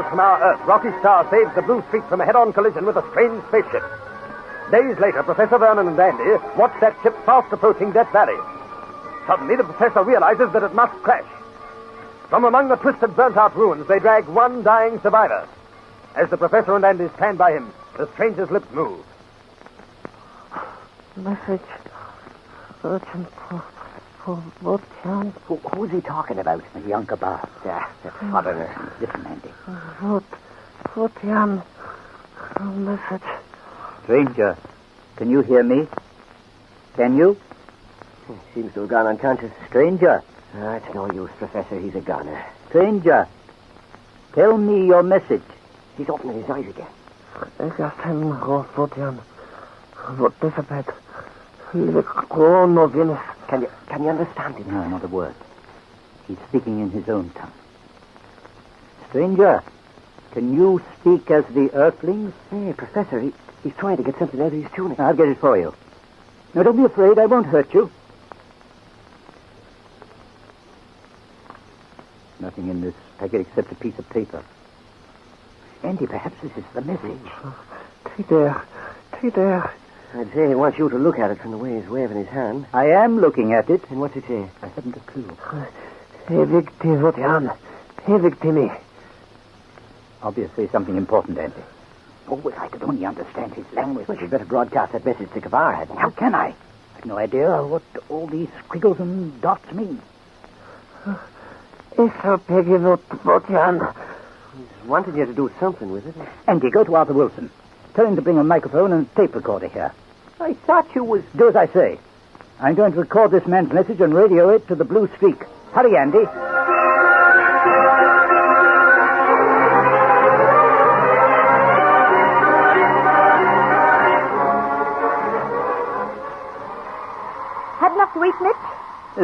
miles from our Earth, Rocky Star saves the Blue Streak from a head-on collision with a strange spaceship. Days later, Professor Vernon and Andy watch that ship fast approaching Death Valley. Suddenly, the professor realizes that it must crash. From among the twisted, burnt-out ruins, they drag one dying survivor. As the professor and Andy stand by him, the stranger's lips move. Message. Urgent for Votian. Who's he talking about? The Uncle Bob. Yeah, the foreigner. Listen, Andy. Votian. Message. Stranger, can you hear me? Can you? He seems to have gone unconscious. Stranger. It's no use, Professor. He's a goner. Stranger, tell me your message. He's opening his eyes again. Ik had hem gehoord, Votian. Wat is het met? Gewoon nog in. Can you understand him? No, not a word. He's speaking in his own tongue. Stranger, can you speak as the Earthlings? Hey, Professor, he's trying to get something out of his tunic. I'll get it for you. Now, don't be afraid. I won't hurt you. Nothing in this packet except a piece of paper. Andy, perhaps this is the message. T there. I'd say he wants you to look at it from the way he's waving his hand. I am looking at it. And what's it say? I haven't a clue. Evicti, Votian. Evicti me. Obviously something important, Andy. Oh, if I could only understand his language. Well, you'd better broadcast that message to Kavar, hadn't you? How can I? I've no idea what all these squiggles and dots mean. Is er Peggy Votian? He's wanting you to do something with it. Andy, go to Arthur Wilson. Tell him to bring a microphone and a tape recorder here. I thought you was... Do as I say. I'm going to record this man's message and radio it to the Blue Streak. Hurry, Andy. Had enough to eat, Mitch?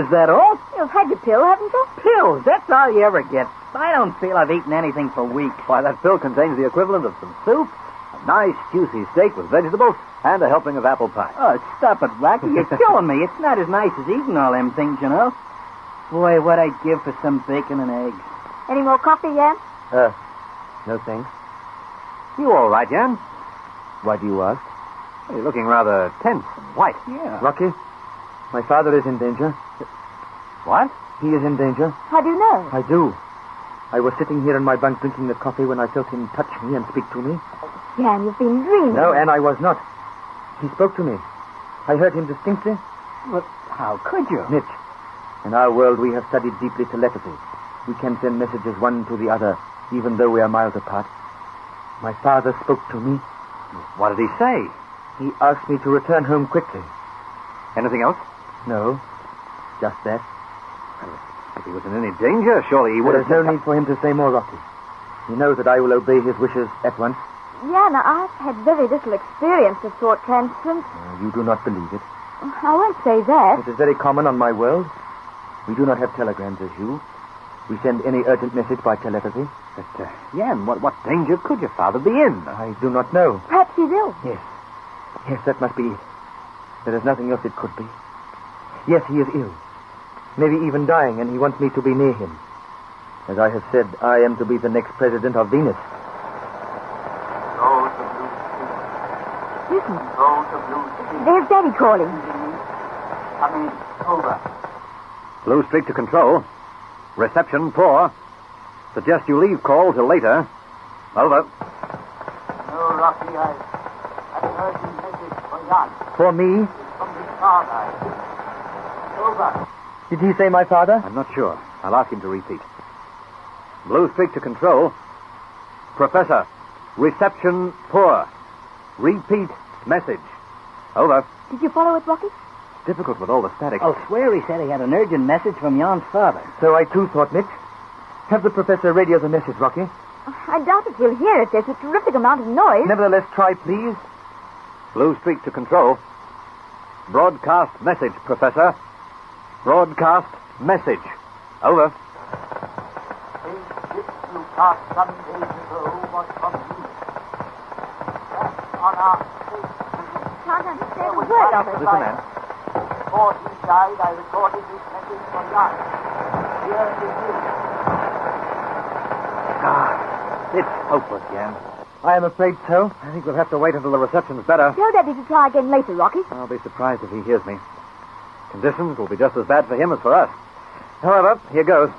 Is that all? You've had your pill, haven't you? Pills, that's all you ever get. I don't feel I've eaten anything for weeks. Why, that pill contains the equivalent of some soup, a nice, juicy steak with vegetables, and a helping of apple pie. Oh, stop it, Rocky. You're killing me. It's not as nice as eating all them things, you know. Boy, what I'd give for some bacon and eggs. Any more coffee, Jan? No thanks. You all right, Jan? Why do you ask? You're looking rather tense and white. Yeah. Rocky, my father is in danger. What? He is in danger. How do you know? I do. I was sitting here in my bunk drinking the coffee when I felt him touch me and speak to me. Jan, you've been dreaming. No, and I was not. He spoke to me. I heard him distinctly. But how could you? Mitch, in our world we have studied deeply telepathy. We can send messages one to the other, even though we are miles apart. My father spoke to me. What did he say? He asked me to return home quickly. Anything else? No, just that. If he was in any danger, surely he would There have... is no need for him to say more, Rocky. He knows that I will obey his wishes at once. Jan, I've had very little experience of thought transference. You do not believe it. I won't say that. It is very common on my world. We do not have telegrams as you. We send any urgent message by telepathy. But, Jan, what danger could your father be in? I do not know. Perhaps he's ill. Yes. Yes, that must be it. There is nothing else it could be. Yes, he is ill. Maybe even dying, and he wants me to be near him. As I have said, I am to be the next president of Venus. Go to Blue Streak. Listen. Go to Blue Streak. There's Daddy calling. Coming over. Blue Streak to control. Reception poor. Suggest you leave call till later. Over. No, Rocky, I have an urgent message for Jan. For me? From his father. Over. Did he say my father? I'm not sure. I'll ask him to repeat. Blue Streak to control. Professor, reception poor. Repeat message. Over. Did you follow it, Rocky? Difficult with all the static. I'll swear he said he had an urgent message from Jan's father. So I too thought, Mitch. Have the professor radio the message, Rocky. I doubt if he'll hear it. There's a terrific amount of noise. Nevertheless, try, please. Blue Streak to control. Broadcast message, Professor. Broadcast message. Over. The ship you cast some days ago was from you. That's on our space station. Can't understand a word of it. Listen, man. Before he died, I recorded this message for Jan. Here it is. It's hopeless, Jan. I am afraid so. I think we'll have to wait until the reception's better. Tell Daddy to try again later, Rocky. I'll be surprised if he hears me. Conditions will be just as bad for him as for us. However, here goes.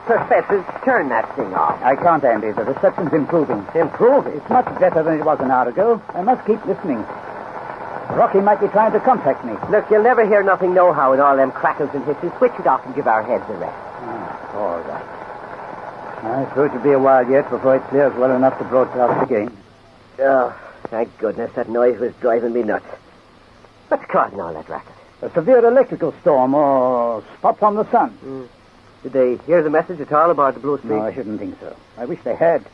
Professor, turn that thing off. I can't, Andy. The reception's improving. Improving? It's much better than it was an hour ago. I must keep listening. Rocky might be trying to contact me. Look, you'll never hear nothing nohow in all them crackles and hisses. Switch it off and give our heads a rest. All right. I suppose it'll be a while yet before it clears well enough to broadcast again. Oh, thank goodness. That noise was driving me nuts. What's causing all that racket? A severe electrical storm or spots on the sun. Did they hear the message at all about the Blue Streak? No, I shouldn't think so. I wish they had.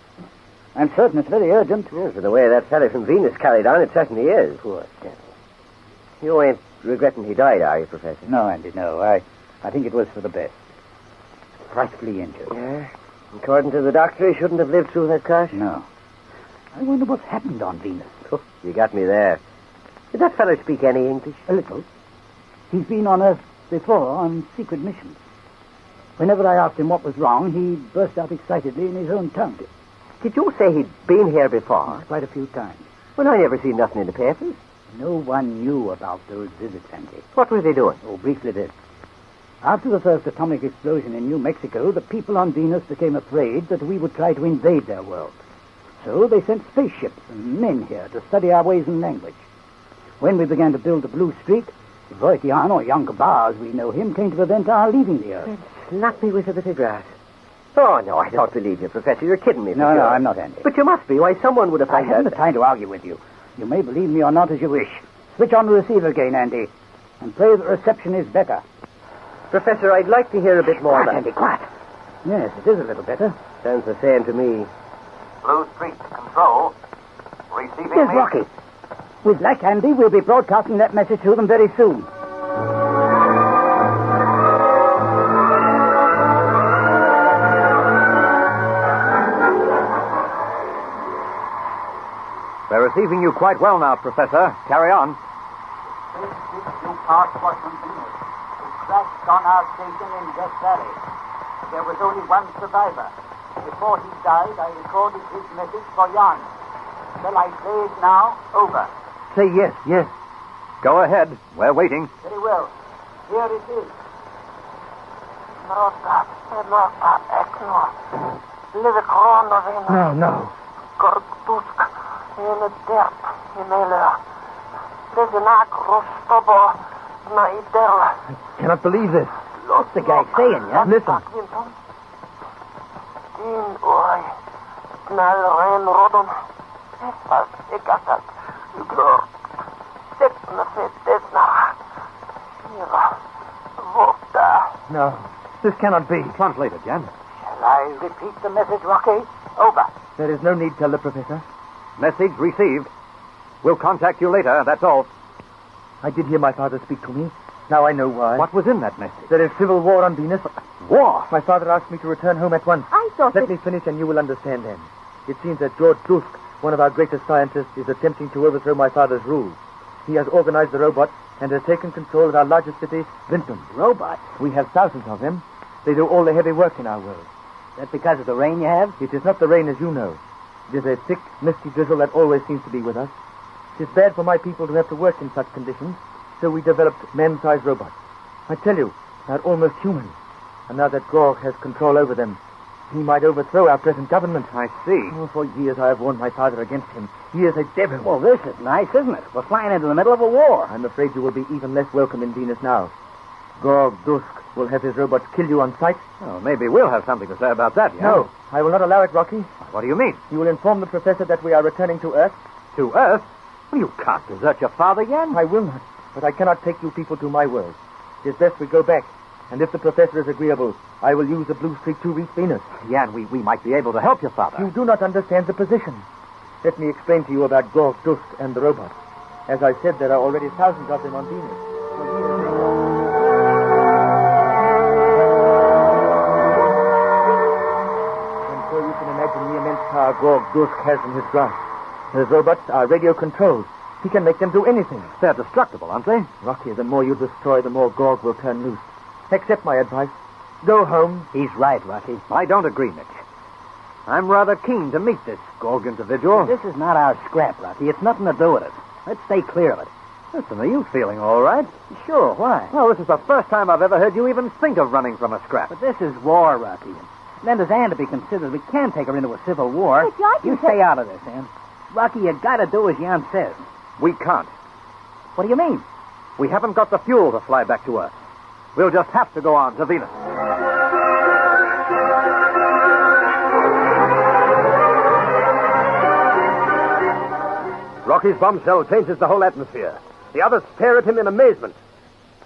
I'm certain it's very urgent. Yes, for the way that fellow from Venus carried on, it certainly is. Poor devil. You ain't regretting he died, are you, Professor? No, Andy, no. I think it was for the best. Frightfully injured. Yeah. According to the doctor, he shouldn't have lived through that crash. No. I wonder what's happened on Venus. Oh, you got me there. Did that fellow speak any English? A little. He's been on Earth before on secret missions. Whenever I asked him what was wrong, he burst out excitedly in his own tongue. Did you say he'd been here before? Quite a few times. Well, I never seen nothing in the papers. No one knew about those visits, Andy. What was he doing? Oh, briefly this. After the first atomic explosion in New Mexico, the people on Venus became afraid that we would try to invade their world. So they sent spaceships and men here to study our ways and language. When we began to build the Blue Streak, Voitian, or Yankoba as we know him, came to prevent our leaving the Earth. Slap me with a bit of grass. Oh, no, I don't believe you, Professor. You're kidding me. No, I'm not, Andy. But you must be. Why, someone would have I found haven't out. the time to argue with you. You may believe me or not as you wish. Switch on the receiver again, Andy, and pray the reception is better. Professor, I'd like to hear a bit more Quiet, Andy, quiet. Yes, it is a little better. Sounds the same to me. Blue Streak to control. Receiving Here's me. Rocky. With luck, Andy, we'll be broadcasting that message to them very soon. They're receiving you quite well now, Professor. Carry on. You passed Washington Venus. It crashed on our station in Death Valley. There was only one survivor. Before he died, I recorded his message for Jan. Shall I say it now? Over. Say yes, yes. Go ahead. We're waiting. Very well. Here it is. No. I cannot believe this. What's the guy saying, yeah? Listen. No, this cannot be. Translate it, Jan. Shall I repeat the message, Rocky? Over. There is no need, tell the Professor. Message received. We'll contact you later, that's all. I did hear my father speak to me. Now I know why. What was in that message? There is civil war on Venus. War? My father asked me to return home at once. I thought Let me finish and you will understand then. It seems that George Dusk, one of our greatest scientists, is attempting to overthrow my father's rule. He has organized the robots and has taken control of our largest city, Vinton. Robots? We have thousands of them. They do all the heavy work in our world. That because of the rain you have? It is not the rain as you know. It is a thick, misty drizzle that always seems to be with us. It is bad for my people to have to work in such conditions, so we developed man-sized robots. I tell you, they're almost human. And now that Gorg has control over them, he might overthrow our present government. I see. Oh, for years I have warned my father against him. He is a devil. Well, this is nice, isn't it? We're flying into the middle of a war. I'm afraid you will be even less welcome in Venus now. Gorg Dusk will have his robots kill you on sight. Oh, maybe we'll have something to say about that, Jan. No, I will not allow it, Rocky. What do you mean? You will inform the professor that we are returning to Earth. To Earth? Well, you can't desert your father, Jan. I will not, but I cannot take you people to my world. It is best we go back. And if the professor is agreeable, I will use the Blue Streak to reach Venus. Jan, we might be able to help your father. You do not understand the position. Let me explain to you about Gorg Dusk and the robots. As I said, there are already thousands of them on Venus. And so you can imagine the immense power Gorg Dusk has in his grasp. His robots are radio-controlled. He can make them do anything. They're destructible, aren't they? Rocky, the more you destroy, the more Gorg will turn loose. Accept my advice. Go home. He's right, Rocky. I don't agree, Mitch. I'm rather keen to meet this Gorg individual. This is not our scrap, Rocky. It's nothing to do with it. Let's stay clear of it. Listen, are you feeling all right? Sure, why? Well, this is the first time I've ever heard you even think of running from a scrap. But this is war, Rocky. And then there's Ann to be considered. We can't take her into a civil war. Mitch, I can You stay out of this, Ann. Rocky, you gotta do as Jan says. We can't. What do you mean? We haven't got the fuel to fly back to Earth. We'll just have to go on to Venus. Rocky's bombshell changes the whole atmosphere. The others stare at him in amazement.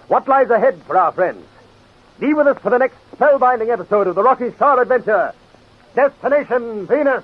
What lies ahead for our friends? Be with us for the next spellbinding episode of the Rocky Star Adventure. Destination Venus.